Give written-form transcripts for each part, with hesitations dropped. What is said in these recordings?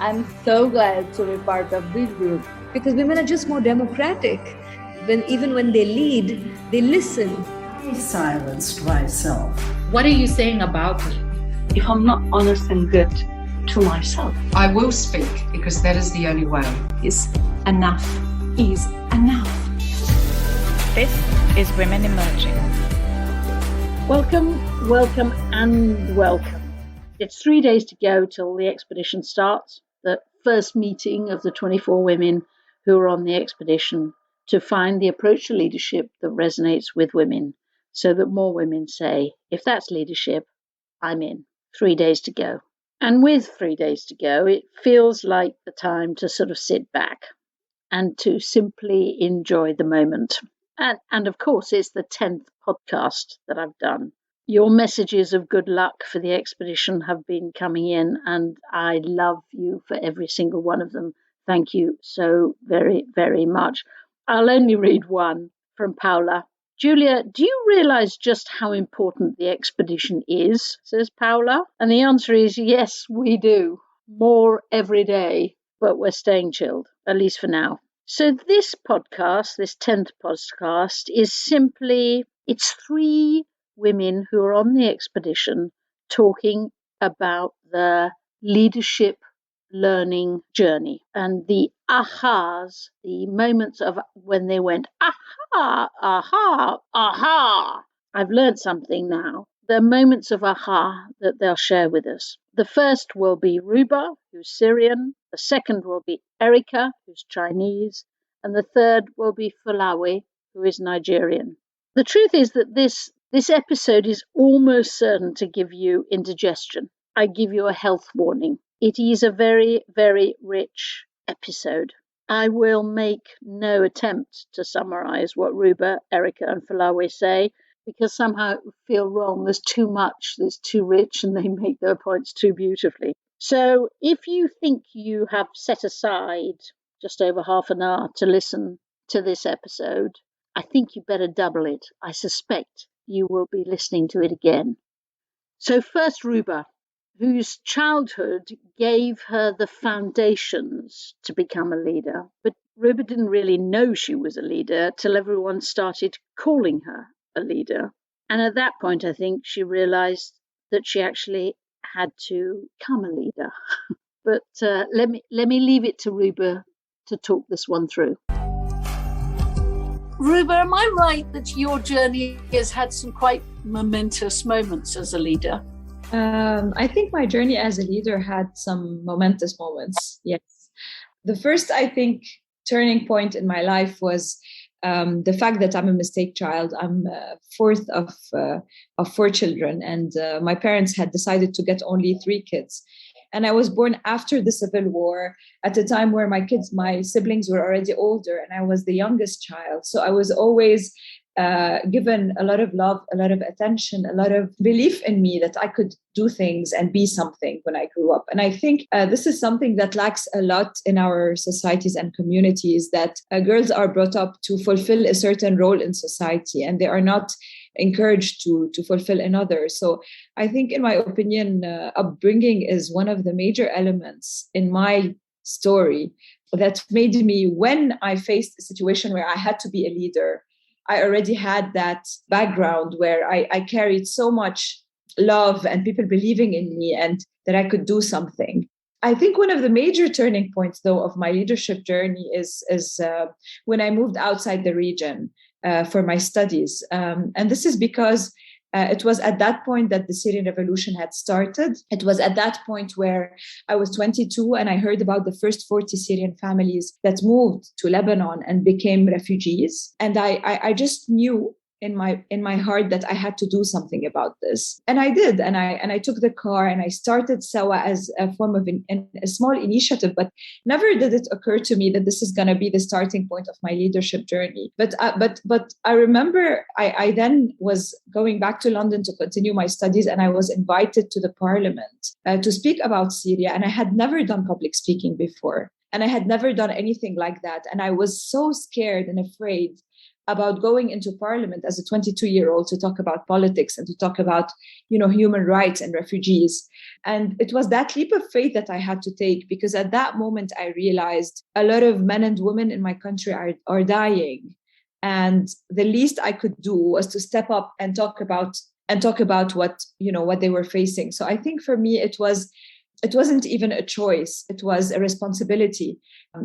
I'm so glad to be part of this group because women are just more democratic. Even when they lead, they listen. I silenced myself. What are you saying about me? If I'm not honest and good to myself, I will speak because that is the only way. Enough is enough. This is Women Emerging. Welcome, and welcome. It's 3 days to go till the expedition starts, the first meeting of the 24 women who are on the expedition to find the approach to leadership that resonates with women so that more women say, if that's leadership, I'm in. 3 days to go. And with 3 days to go, it feels like the time to sort of sit back and to simply enjoy the moment. And of course, it's the 10th podcast that I've done. Your messages of good luck for the expedition have been coming in, and I love you for every single one of them. Thank you so very, very much. I'll only read one from Paula. Julia, do you realise just how important the expedition is, says Paula? And the answer is yes, we do. More every day, but we're staying chilled, at least for now. So this podcast, this 10th podcast, is simply, it's 3 women who are on the expedition talking about the leadership learning journey and the ahas, the moments of when they went, aha, aha, aha. I've learned something now. The moments of aha that they'll share with us. The first will be Rouba, who's Syrian. The second will be Erica, who's Chinese. And the third will be Folawe, who is Nigerian. The truth is that this episode is almost certain to give you indigestion. I give you a health warning. It is a very, very rich episode. I will make no attempt to summarize what Rouba, Erica, and Folawe say, because somehow it would feel wrong. There's too much, there's too rich, and they make their points too beautifully. So if you think you have set aside just over half an hour to listen to this episode, I think you better double it. I suspect you will be listening to it again. So first, Rouba, whose childhood gave her the foundations to become a leader. But Rouba didn't really know she was a leader till everyone started calling her a leader. And at that point, I think she realized that she actually had to become a leader. But let me leave it to Rouba to talk this one through. Rouba, am I right that your journey has had some quite momentous moments as a leader? I think my journey as a leader had some momentous moments, yes. The first, I think, turning point in my life was the fact that I'm a mistake child. I'm fourth of 4 children, and my parents had decided to get only 3 kids. And I was born after the Civil War, at a time where my siblings were already older, and I was the youngest child. So I was always given a lot of love, a lot of attention, a lot of belief in me that I could do things and be something when I grew up. And I think this is something that lacks a lot in our societies and communities, that girls are brought up to fulfill a certain role in society, and they are not encouraged to fulfill another. So I think, in my opinion, upbringing is one of the major elements in my story that made me, when I faced a situation where I had to be a leader, I already had that background where I carried so much love and people believing in me and that I could do something. I think one of the major turning points, though, of my leadership journey is when I moved outside the region for my studies. And this is because it was at that point that the Syrian revolution had started. It was at that point where I was 22 and I heard about the first 40 Syrian families that moved to Lebanon and became refugees. And I just knew in my heart that I had to do something about this. And I did. And I took the car and I started SAWA as a form of a small initiative, but never did it occur to me that this is going to be the starting point of my leadership journey. But I remember I then was going back to London to continue my studies, and I was invited to the parliament to speak about Syria. And I had never done public speaking before. And I had never done anything like that. And I was so scared and afraid about going into parliament as a 22-year-old to talk about politics and to talk about, human rights and refugees. And it was that leap of faith that I had to take, because at that moment I realized a lot of men and women in my country are dying. And the least I could do was to step up and talk about what they were facing. So I think for me, it wasn't even a choice. It was a responsibility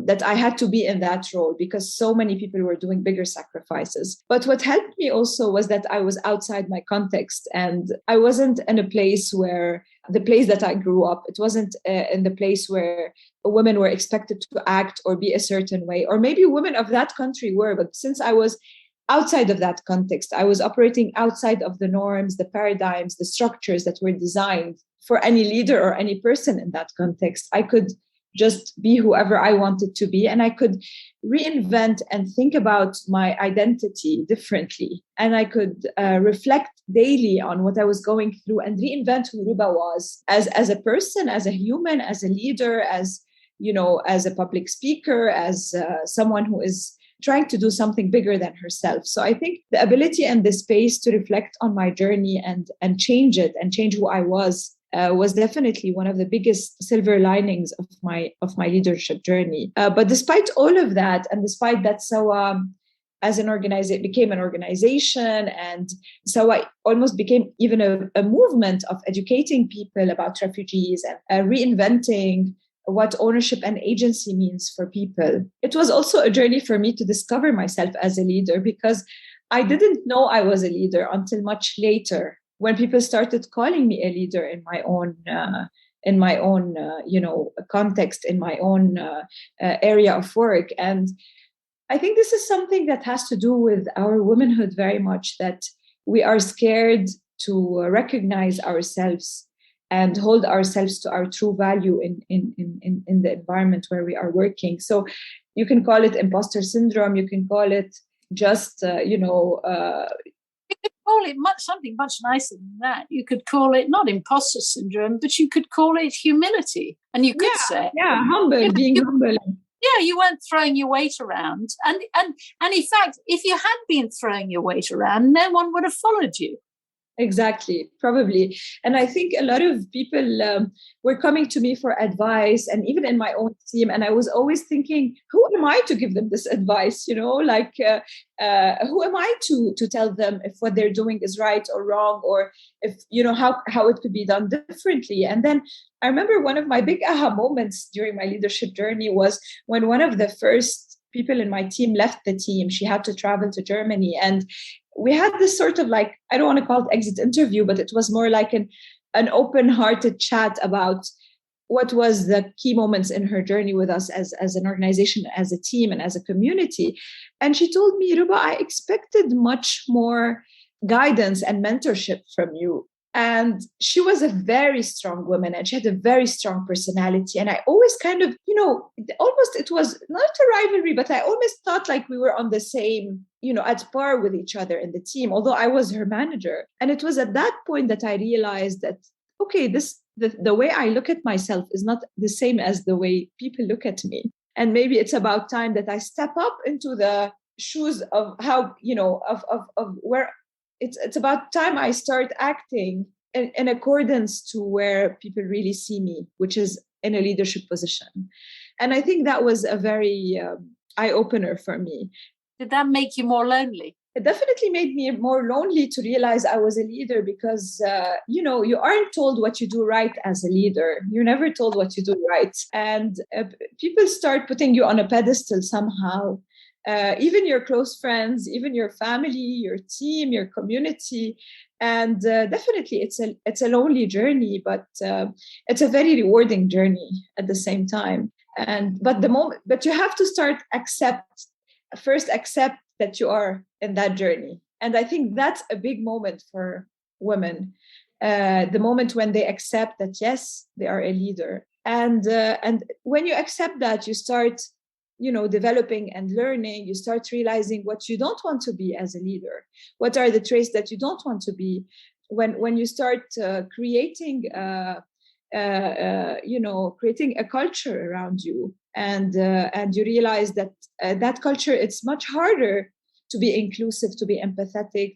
that I had to be in that role, because so many people were doing bigger sacrifices. But what helped me also was that I was outside my context, and I wasn't in a place where the place that I grew up, it wasn't in the place where women were expected to act or be a certain way, or maybe women of that country were. But since I was outside of that context, I was operating outside of the norms, the paradigms, the structures that were designed for any leader or any person in that context. I could just be whoever I wanted to be, and I could reinvent and think about my identity differently. And I could reflect daily on what I was going through and reinvent who Rouba was as a person, as a human, as a leader, as a public speaker, as someone who is trying to do something bigger than herself. So I think the ability and the space to reflect on my journey and change it and change who I was definitely one of the biggest silver linings of my leadership journey. But despite all of that, and despite that, Sawa as an organization became an organization, and Sawa almost became even a movement of educating people about refugees and reinventing what ownership and agency means for people. It was also a journey for me to discover myself as a leader, because I didn't know I was a leader until much later, when people started calling me a leader in my own context, in my own area of work. And I think this is something that has to do with our womanhood very much, that we are scared to recognize ourselves and hold ourselves to our true value in the environment where we are working. So you can call it imposter syndrome, you can call it just, call it something much nicer than that. You could call it not imposter syndrome, but you could call it humility. And you could say, humble, being humble. Yeah, you weren't throwing your weight around. And in fact, if you had been throwing your weight around, no one would have followed you. Exactly, probably. And I think a lot of people were coming to me for advice, and even in my own team. And I was always thinking, who am I to give them this advice? Who am I to tell them if what they're doing is right or wrong, or if, how it could be done differently. And then I remember one of my big aha moments during my leadership journey was when one of the first people in my team left the team. She had to travel to Germany, and we had this sort of I don't want to call it exit interview, but it was more like an open-hearted chat about what was the key moments in her journey with us as an organization, as a team, and as a community. And she told me, Rouba, I expected much more guidance and mentorship from you. And she was a very strong woman, and she had a very strong personality. And I always kind of, almost, it was not a rivalry, but I almost thought like we were on the same, at par with each other in the team, although I was her manager. And it was at that point that I realized that, okay, the way I look at myself is not the same as the way people look at me. And maybe it's about time that I step up into the shoes of how, of where it's about time I start acting in accordance to where people really see me, which is in a leadership position. And I think that was a very eye-opener for me. Did that make you more lonely? It definitely made me more lonely to realize I was a leader, because, you aren't told what you do right as a leader. You're never told what you do right. And people start putting you on a pedestal somehow. Even your close friends, even your family, your team, your community. And definitely it's a lonely journey, but it's a very rewarding journey at the same time. But you have to first accept that you are in that journey. And I think that's a big moment for women. The moment when they accept that, yes, they are a leader. And when you accept that, you start developing and learning. You start realizing what you don't want to be as a leader. What are the traits that you don't want to be? When you start creating a culture around you, and you realize that that culture, it's much harder to be inclusive, to be empathetic,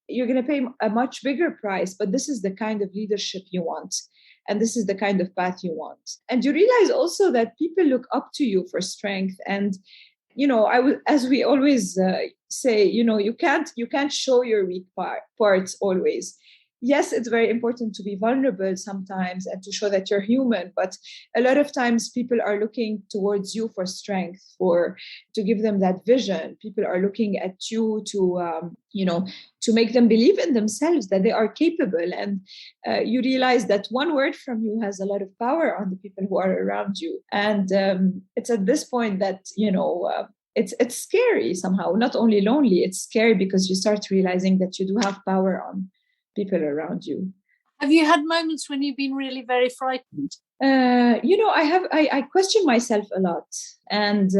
you're going to pay a much bigger price, but this is the kind of leadership you want. And this is the kind of path you want. And you realize also that people look up to you for strength. And, as we always say, you can't show your weak parts always. Yes, it's very important to be vulnerable sometimes and to show that you're human, but a lot of times people are looking towards you for strength, to give them that vision. People are looking at you to make them believe in themselves, that they are capable. And you realize that one word from you has a lot of power on the people who are around you. And it's at this point that, it's scary somehow, not only lonely, it's scary because you start realizing that you do have power on people around you. Have you had moments when you've been really very frightened? I question myself a lot. And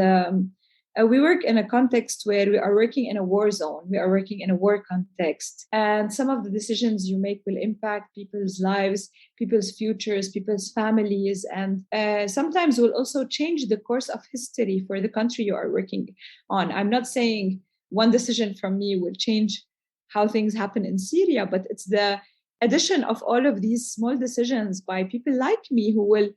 we work in a context where we are working in a war zone. We are working in a war context. And some of the decisions you make will impact people's lives, people's futures, people's families. And sometimes will also change the course of history for the country you are working on. I'm not saying one decision from me will change how things happen in Syria, but it's the addition of all of these small decisions by people like me who will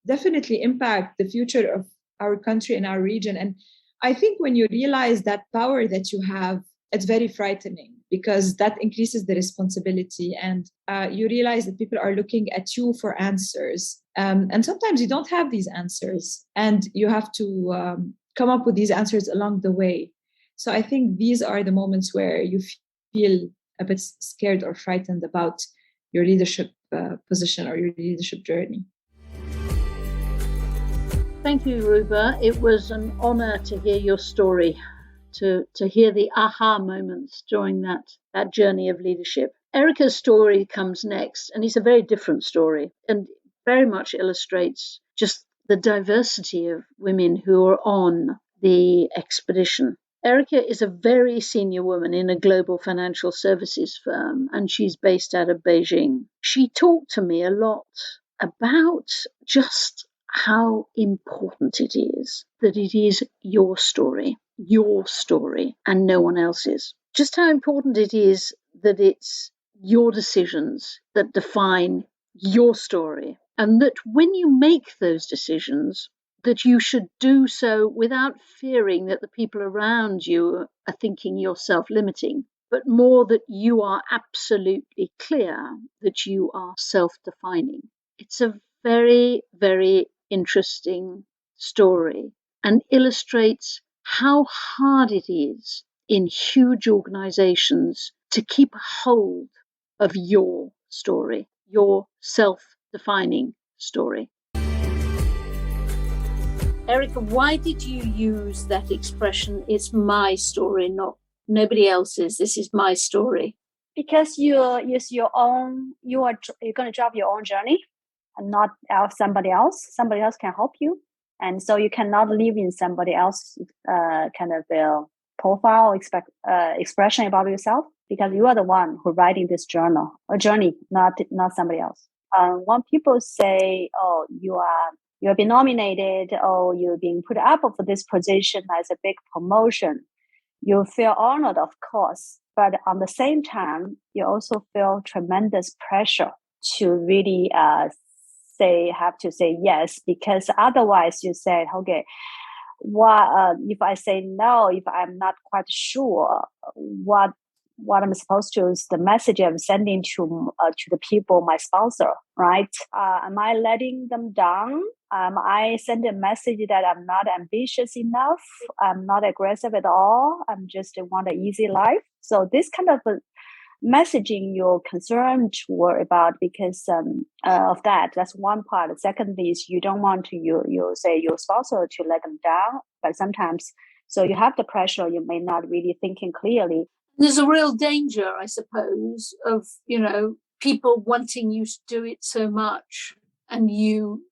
definitely impact the future of our country and our region. And I think when you realize that power that you have, it's very frightening because that increases the responsibility. And you realize that people are looking at you for answers. And sometimes you don't have these answers and you have to come up with these answers along the way. So I think these are the moments where you feel a bit scared or frightened about your leadership position or your leadership journey. Thank you, Rouba. It was an honor to hear your story, to hear the aha moments during that journey of leadership. Erica's story comes next, and it's a very different story and very much illustrates just the diversity of women who are on the expedition. Erica is a very senior woman in a global financial services firm, and she's based out of Beijing. She talked to me a lot about just how important it is that it is your story, and no one else's. Just how important it is that it's your decisions that define your story, and that when you make those decisions, that you should do so without fearing that the people around you are thinking you're self-limiting, but more that you are absolutely clear that you are self-defining. It's a very, very interesting story and illustrates how hard it is in huge organizations to keep hold of your story, your self-defining story. Erica, why did you use that expression, it's my story, not nobody else's, this is my story? Because it's your own, you're going to drive your own journey and not somebody else. Somebody else can help you. And so you cannot live in somebody else's kind of profile or expression about yourself, because you are the one who writing this journey, not somebody else. When people say, oh, you have been nominated, or you're being put up for this position as a big promotion, you feel honored, of course. But on the same time, you also feel tremendous pressure to really have to say yes, because otherwise you said, okay, if I say no, if I'm not quite sure what I'm supposed to, is the message I'm sending to the people, my sponsor, right? Am I letting them down? I send a message that I'm not ambitious enough. I'm not aggressive at all. I'm just want an easy life. So this kind of messaging you're concerned about because of that. That's one part. The second is you don't want to you say your sponsor to let them down, but sometimes so you have the pressure. You may not really thinking clearly. There's a real danger, I suppose, of people wanting you to do it so much, and you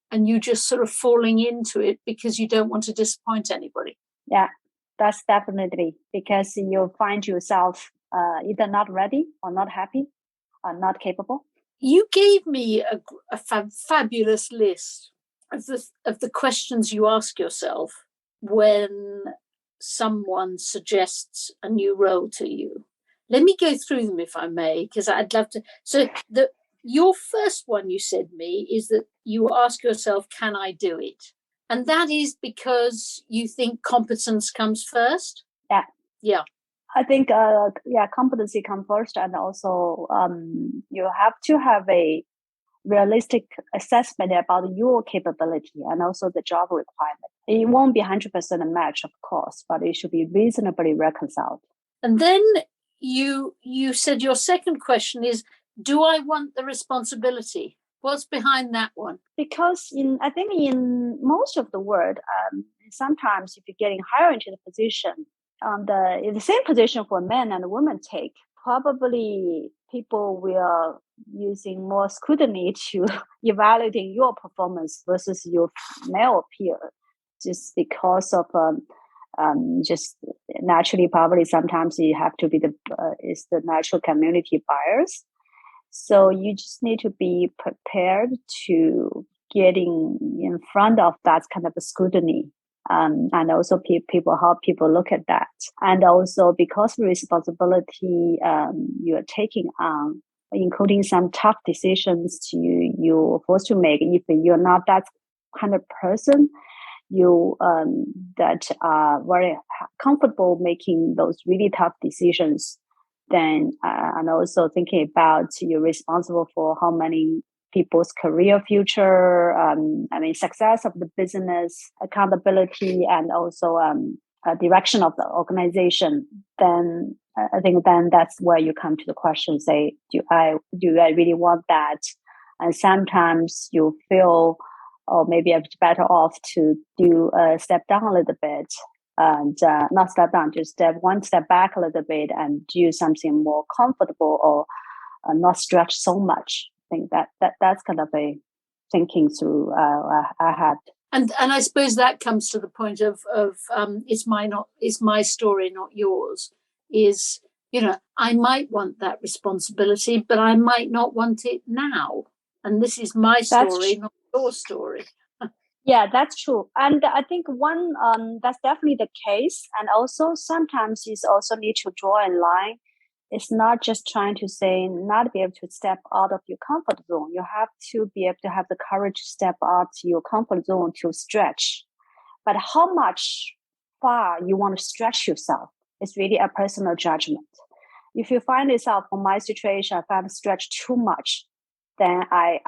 just sort of falling into it because you don't want to disappoint anybody. Yeah, that's definitely because you find yourself either not ready or not happy or not capable. You gave me a fabulous list of the questions you ask yourself when someone suggests a new role to you? Let me go through them if I may, because I'd love to. So your first one you said me is that you ask yourself, can I do it? And that is because you think competence comes first? Yeah. Yeah. I think, competency comes first. And also you have to have a realistic assessment about your capability and also the job requirement. It won't be 100% a match, of course, but it should be reasonably reconciled. And then you said your second question is, do I want the responsibility? What's behind that one? Because I think in most of the world, sometimes if you're getting hired into the position, in the same position for men and women take, probably people will using more scrutiny to evaluating your performance versus your male peer, just because of just naturally, probably sometimes you have to be is the natural community bias. So you just need to be prepared to getting in front of that kind of a scrutiny. And also how people look at that. And also because of responsibility you are taking on, including some tough decisions you're forced to make. If you're not that kind of person, you that are very comfortable making those really tough decisions, then and also thinking about you're responsible for how many people's career future, success of the business, accountability, and also direction of the organization, then I think then that's where you come to the question, say, do I really want that? And sometimes you feel, maybe I'm better off to do step down a little bit, and not step down, just one step back a little bit and do something more comfortable or not stretch so much. I think that's kind of a thinking through I had. And I suppose that comes to the point of it's my story, not yours. Is, I might want that responsibility, but I might not want it now. And this is my story, not your story. Yeah, that's true. And I think that's definitely the case. And also sometimes you also need to draw a line. It's not just trying to say not be able to step out of your comfort zone. You have to be able to have the courage to step out to your comfort zone to stretch. But how much far you want to stretch yourself is really a personal judgment. If you find yourself, in my situation, I find stretch too much, then I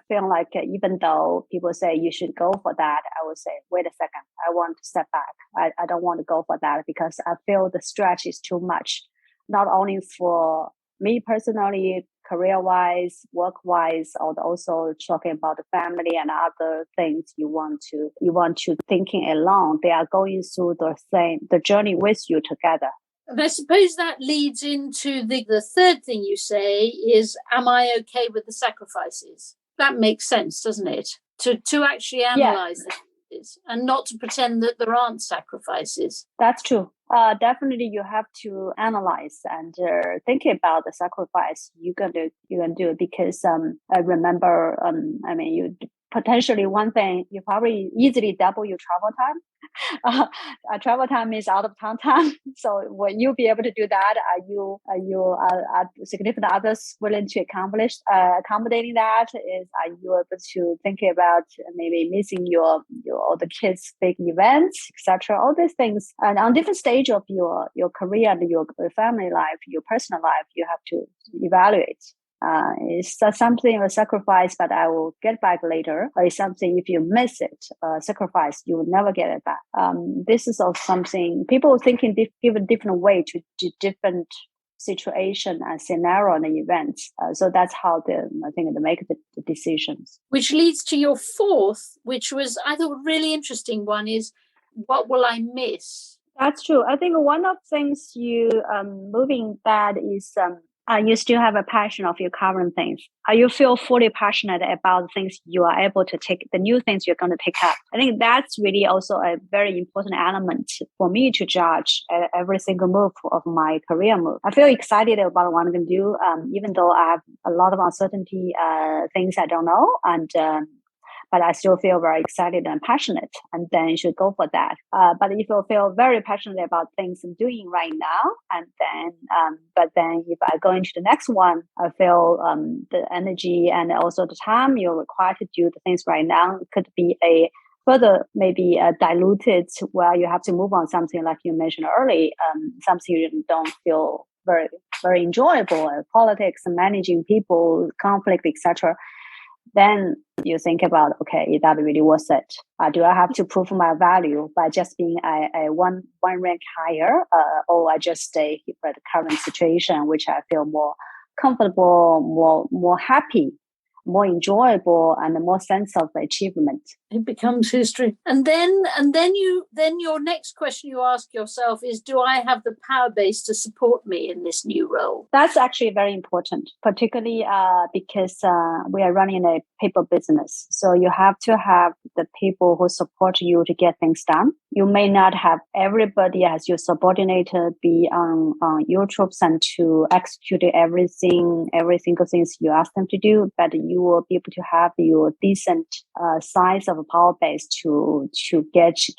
feel like even though people say you should go for that, I would say, wait a second, I want to step back. I don't want to go for that because I feel the stretch is too much. Not only for me personally, career-wise, work-wise, or also talking about the family and other things you want to thinking along. They are going through the journey with you together. And I suppose that leads into the third thing you say is, am I okay with the sacrifices? That makes sense, doesn't it? To actually analyze this and not to pretend that there aren't sacrifices. That's true. Definitely, you have to analyze and think about the sacrifice you're gonna do, because I remember you potentially one thing, you probably easily double your travel time. Travel time is out of town time. So will you be able to do that? Are significant others willing to accommodating that? Are you able to think about maybe missing your all the kids' big events, etc. All these things, and on different stage of your career and your family life, your personal life, you have to evaluate. Is something a sacrifice, but I will get back later, or is something if you miss it, sacrifice, you will never get it back. This is also something people thinking give a different way to different situation and scenario and events. So that's how they make the decisions. Which leads to your fourth, which was, I thought, a really interesting one, is what will I miss? That's true. I think one of the things you moving that is you still have a passion of your current things. You feel fully passionate about the things you are able to take, the new things you're going to take up. I think that's really also a very important element for me to judge every single move of my career move. I feel excited about what I'm going to do, even though I have a lot of uncertainty, things I don't know. but I still feel very excited and passionate, and then you should go for that. But if you feel very passionate about things I'm doing right now, and then, but then if I go into the next one, I feel the energy and also the time you're required to do the things right now could be a further maybe diluted, where you have to move on something like you mentioned earlier, something you don't feel very, very enjoyable, politics and managing people, conflict, etc. Then you think about, okay, is that really worth it? Do I have to prove my value by just being a one rank higher, or I just stay at the current situation, which I feel more comfortable, more happy, more enjoyable, and more sense of achievement. It becomes history. And then your next question you ask yourself is, do I have the power base to support me in this new role? That's actually very important, particularly because we are running a people business. So you have to have the people who support you to get things done. You may not have everybody as your subordinator be on your troops and to execute every single thing you ask them to do, but you will be able to have your decent size of a power base to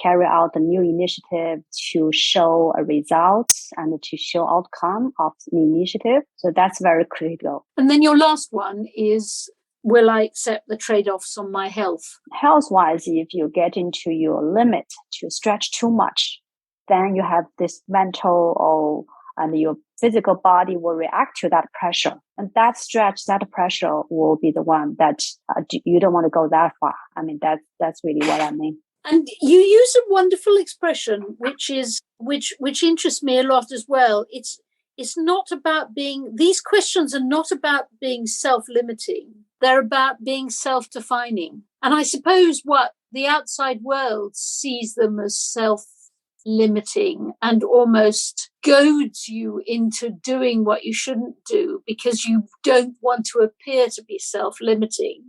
carry out a new initiative, to show a results and to show outcome of the initiative. So that's very critical. And then your last one is, will I accept the trade-offs on my health? Health-wise, if you get into your limit to stretch too much, then you have this mental and your physical body will react to that pressure. And that stretch, that pressure will be the one that you don't want to go that far. I mean, that's really what I mean. And you use a wonderful expression, which interests me a lot as well. It's not about these questions are not about being self-limiting. They're about being self-defining. And I suppose what the outside world sees them as self-limiting and almost goads you into doing what you shouldn't do because you don't want to appear to be self-limiting.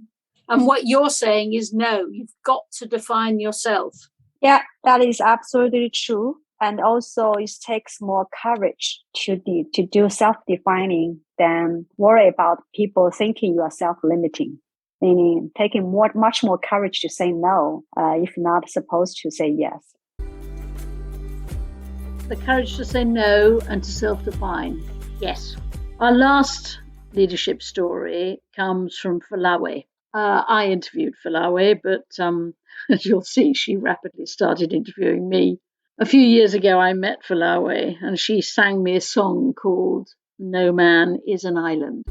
And what you're saying is, no, you've got to define yourself. Yeah, that is absolutely true. And also it takes more courage to do self-defining than worry about people thinking you are self-limiting. Meaning taking much more courage to say no, if not supposed to say yes. The courage to say no and to self-define. Yes. Our last leadership story comes from Folawe. I interviewed Folawe, but as you'll see, she rapidly started interviewing me. A few years ago, I met Folawe, and she sang me a song called No Man is an Island.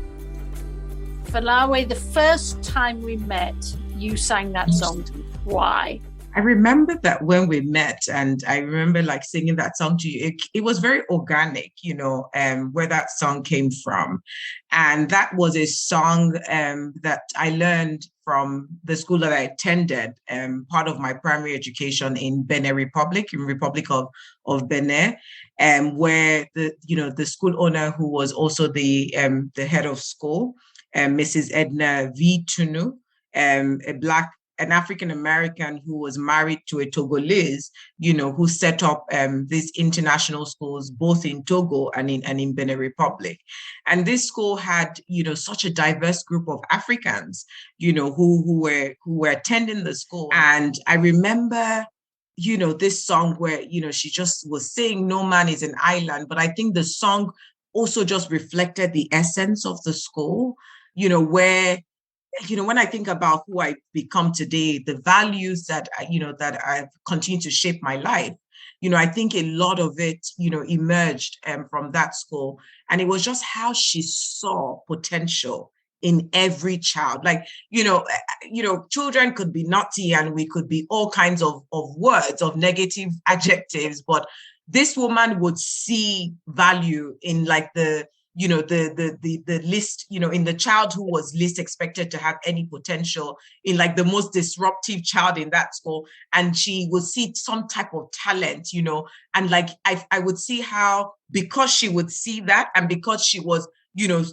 Folawe, the first time we met, you sang that song to me. Why? I remember that when we met, and I remember like singing that song to you, it was very organic, where that song came from. And that was a song that I learned from the school that I attended, part of my primary education in Benin Republic, in Republic of Benin, where the school owner, who was also the head of school, Mrs. Edna V. Tunu, an African-American who was married to a Togolese, who set up these international schools, both in Togo and in Benin Republic. And this school had, such a diverse group of Africans, who were attending the school. And I remember, this song where, she just was saying, no man is an island. But I think the song also just reflected the essence of the school, where, when I think about who I become today, the values that I've continued to shape my life, I think a lot of it, emerged from that school. And it was just how she saw potential in every child. Like, children could be naughty and we could be all kinds of words, of negative adjectives, but this woman would see value in like the list, in the child who was least expected to have any potential, in like the most disruptive child in that school. And she would see some type of talent, and like, I would see how, because she would see that, and because she was,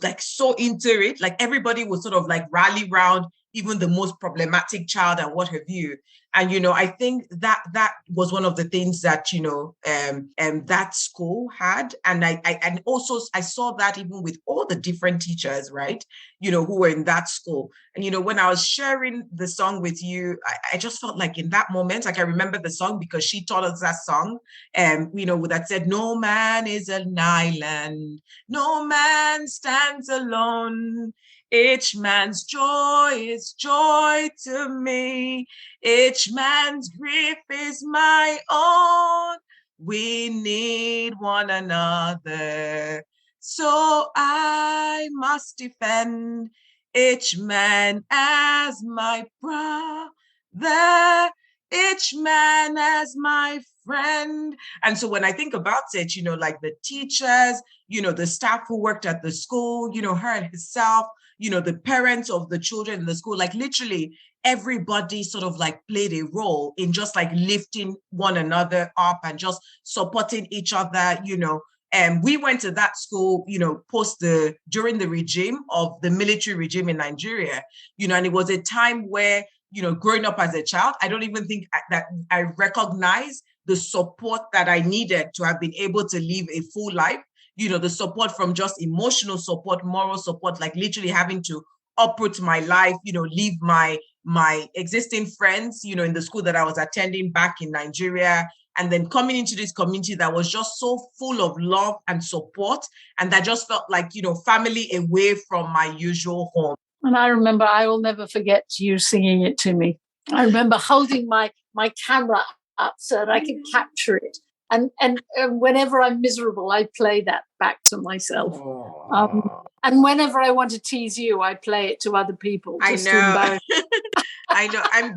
like so into it, like everybody would sort of like rally round even the most problematic child and what have you. And, I think that was one of the things that, that school had. And and also I saw that even with all the different teachers, right, who were in that school. And, when I was sharing the song with you, I just felt like in that moment, like I remember the song because she taught us that song, that said, no man is an island, no man stands alone. Each man's joy is joy to me. Each man's grief is my own. We need one another. So I must defend each man as my brother, each man as my friend. And so when I think about it, like the teachers, the staff who worked at the school, her and herself, the parents of the children in the school, like literally everybody sort of like played a role in just like lifting one another up and just supporting each other, And we went to that school, during the regime of the military regime in Nigeria, and it was a time where, growing up as a child, I don't even think that I recognize the support that I needed to have been able to live a full life. The support from just emotional support, moral support, like literally having to uproot my life, leave my existing friends, in the school that I was attending back in Nigeria, and then coming into this community that was just so full of love and support, and that just felt like, family away from my usual home. And I remember, I will never forget you singing it to me. I remember holding my camera up so that I could capture it. And whenever I'm miserable, I play that back to myself. And whenever I want to tease you, I play it to other people. Just I know. To embarrass. I know. I'm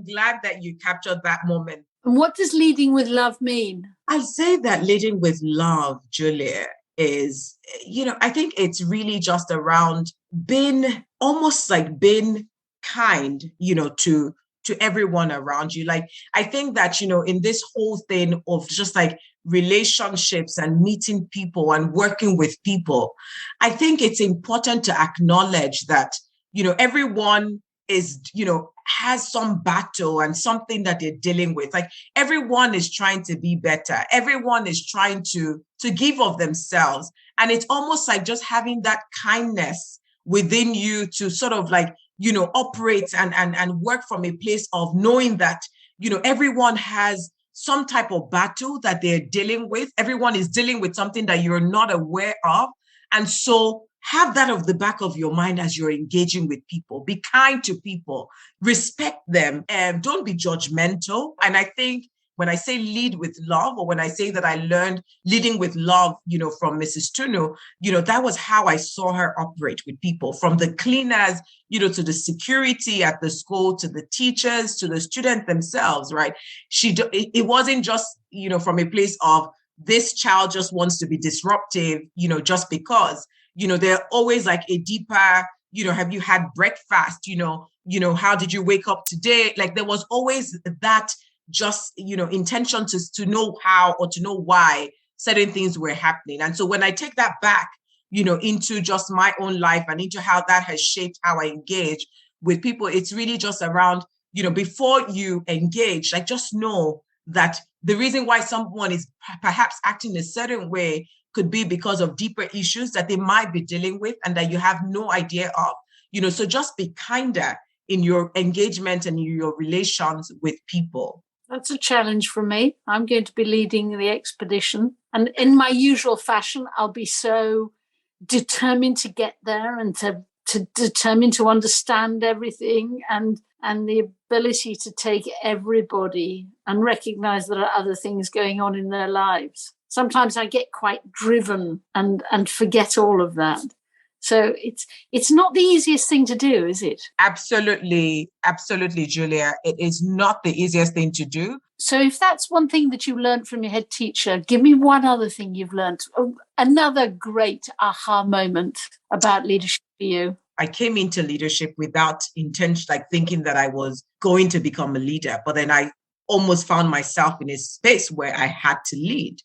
glad that you captured that moment. And what does leading with love mean? I say that leading with love, Julia, is, I think it's really just around being kind, to everyone around you. Like, I think that, in this whole thing of just like relationships and meeting people and working with people, I think it's important to acknowledge that, everyone is, has some battle and something that they're dealing with. Like, everyone is trying to be better. Everyone is trying to give of themselves. And it's almost like just having that kindness within you to sort of like, operate and work from a place of knowing that, everyone has some type of battle that they're dealing with. Everyone is dealing with something that you're not aware of. And so have that of the back of your mind as you're engaging with people. Be kind to people, respect them, and don't be judgmental. And I think when I say lead with love, or when I say that I learned leading with love, from Mrs. Tunu, that was how I saw her operate with people, from the cleaners, to the security at the school, to the teachers, to the students themselves, right? It wasn't just, from a place of this child just wants to be disruptive, just because, they're always like a deeper, have you had breakfast? How did you wake up today? Like, there was always that just, intention to know how or to know why certain things were happening. And so when I take that back, into just my own life and into how that has shaped how I engage with people, it's really just around, before you engage, like, just know that the reason why someone is perhaps acting a certain way could be because of deeper issues that they might be dealing with and that you have no idea of, so just be kinder in your engagement and your relations with people. That's a challenge for me. I'm going to be leading the expedition. And in my usual fashion, I'll be so determined to get there and to determined to understand everything and the ability to take everybody and recognize there are other things going on in their lives. Sometimes I get quite driven and forget all of that. So it's not the easiest thing to do, is it? Absolutely, Julia. It is not the easiest thing to do. So if that's one thing that you learned from your head teacher, give me one other thing you've learned. Another great aha moment about leadership for you. I came into leadership without intention, like thinking that I was going to become a leader. But then I almost found myself in a space where I had to lead.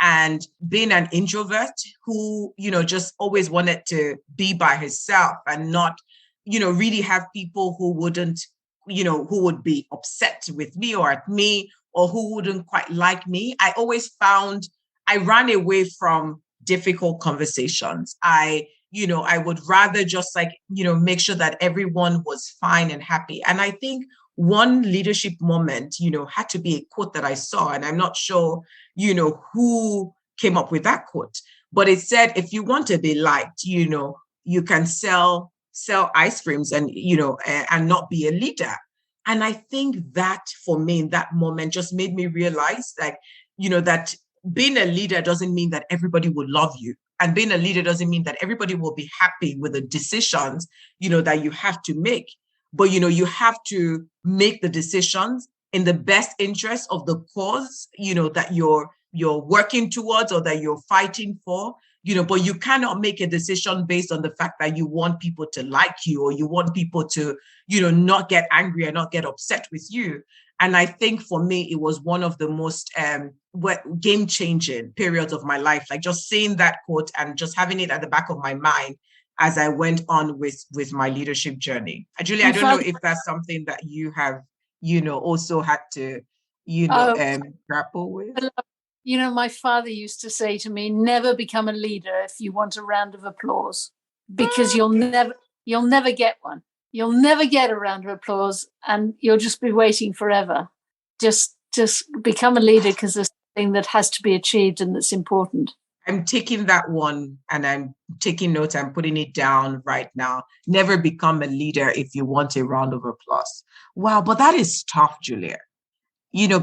And being an introvert who, just always wanted to be by herself and not really have people who wouldn't, who would be upset with me or at me, or who wouldn't quite like me. I always found I ran away from difficult conversations. I would rather just make sure that everyone was fine and happy. And I think one leadership moment, had to be a quote that I saw, and I'm not sure, who came up with that quote, but it said, if you want to be liked, you can sell ice creams and, and not be a leader. And I think that for me in that moment just made me realize that being a leader doesn't mean that everybody will love you. And being a leader doesn't mean that everybody will be happy with the decisions, that you have to make. But, you have to make the decisions in the best interest of the cause, that you're working towards or that you're fighting for, but you cannot make a decision based on the fact that you want people to like you, or you want people to, not get angry and not get upset with you. And I think for me, it was one of the most game-changing periods of my life, like just seeing that quote and just having it at the back of my mind as I went on with my leadership journey. Julie, I don't know if that's something that you have, also had to, grapple with. My father used to say to me, never become a leader if you want a round of applause, because you'll never get one. You'll never get a round of applause, and you'll just be waiting forever. Just become a leader, because there's something that has to be achieved and that's important. I'm taking that one and I'm taking notes. I'm putting it down right now. Never become a leader if you want a round of applause. Wow, but that is tough, Julia.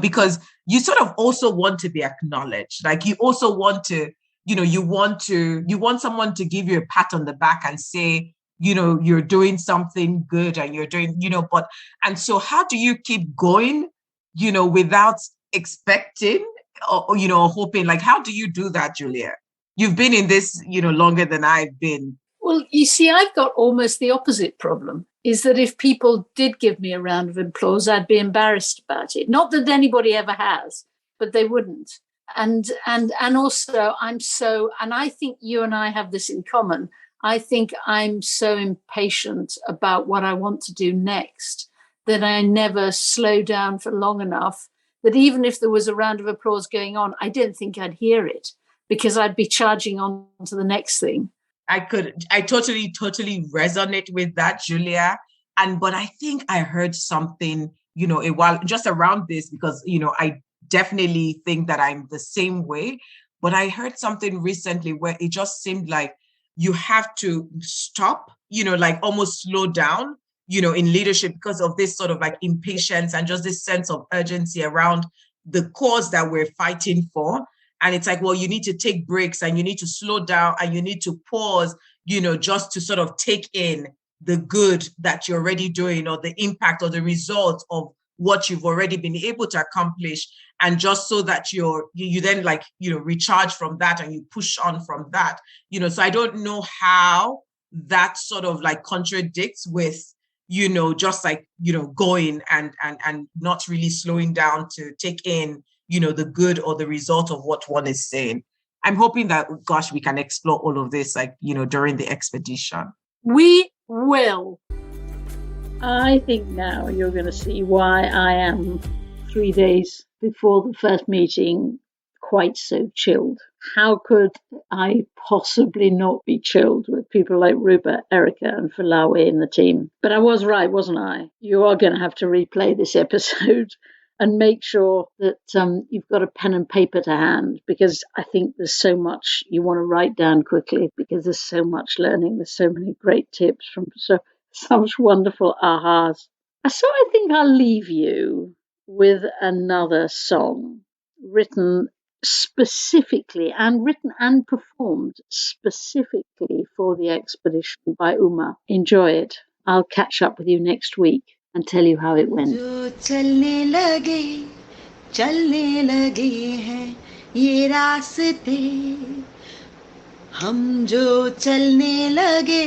Because you sort of also want to be acknowledged. Like you also want to, you want someone to give you a pat on the back and say, you're doing something good and you're doing, and so how do you keep going, without expecting or hoping? Like, how do you do that, Julia? You've been in this, longer than I've been. Well, you see, I've got almost the opposite problem, is that if people did give me a round of applause, I'd be embarrassed about it. Not that anybody ever has, but they wouldn't. And also and I think you and I have this in common. I think I'm so impatient about what I want to do next that I never slow down for long enough, that even if there was a round of applause going on, I don't think I'd hear it, because I'd be charging on to the next thing. I totally resonate with that, Julia. But I think I heard something, a while just around this, because, I definitely think that I'm the same way. But I heard something recently where it just seemed like you have to stop, almost slow down, in leadership, because of this sort of like impatience and just this sense of urgency around the cause that we're fighting for. And it's like, well, you need to take breaks and you need to slow down and you need to pause, just to sort of take in the good that you're already doing, or the impact or the result of what you've already been able to accomplish. And just so that you then recharge from that and you push on from that, so I don't know how that sort of like contradicts with, just like, going and not really slowing down to take in, the good or the result of what one is saying. I'm hoping that, gosh, we can explore all of this, during the expedition. We will. I think now you're going to see why I am 3 days before the first meeting quite so chilled. How could I possibly not be chilled with people like Rouba, Erica and Folawe in the team? But I was right, wasn't I? You are going to have to replay this episode and make sure that you've got a pen and paper to hand, because I think there's so much you want to write down quickly, because there's so much learning. There's so many great tips from such wonderful ahas. So I think I'll leave you with another song written and performed specifically for the expedition by Uma. Enjoy it. I'll catch up with you next week and tell you how it went. चलने लगे हैं ये रास्ते, हम जो चलने लगे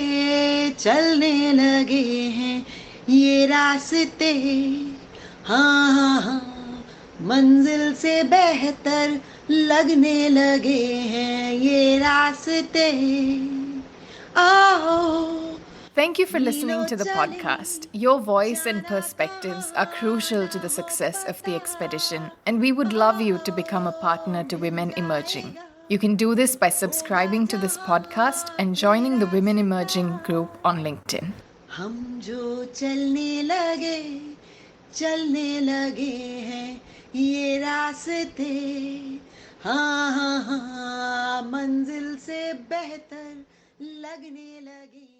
हैं ये रास्ते, हाँ हाँ हाँ मंजिल से बेहतर लगने लगे हैं ये रास्ते, आओ Thank you for listening to the podcast. Your voice and perspectives are crucial to the success of the expedition, and we would love you to become a partner to Women Emerging. You can do this by subscribing to this podcast and joining the Women Emerging group on LinkedIn. हम जो चलने लगे हैं ये रास्ते हाँ हाँ हाँ मंजिल से बेहतर लगने लगे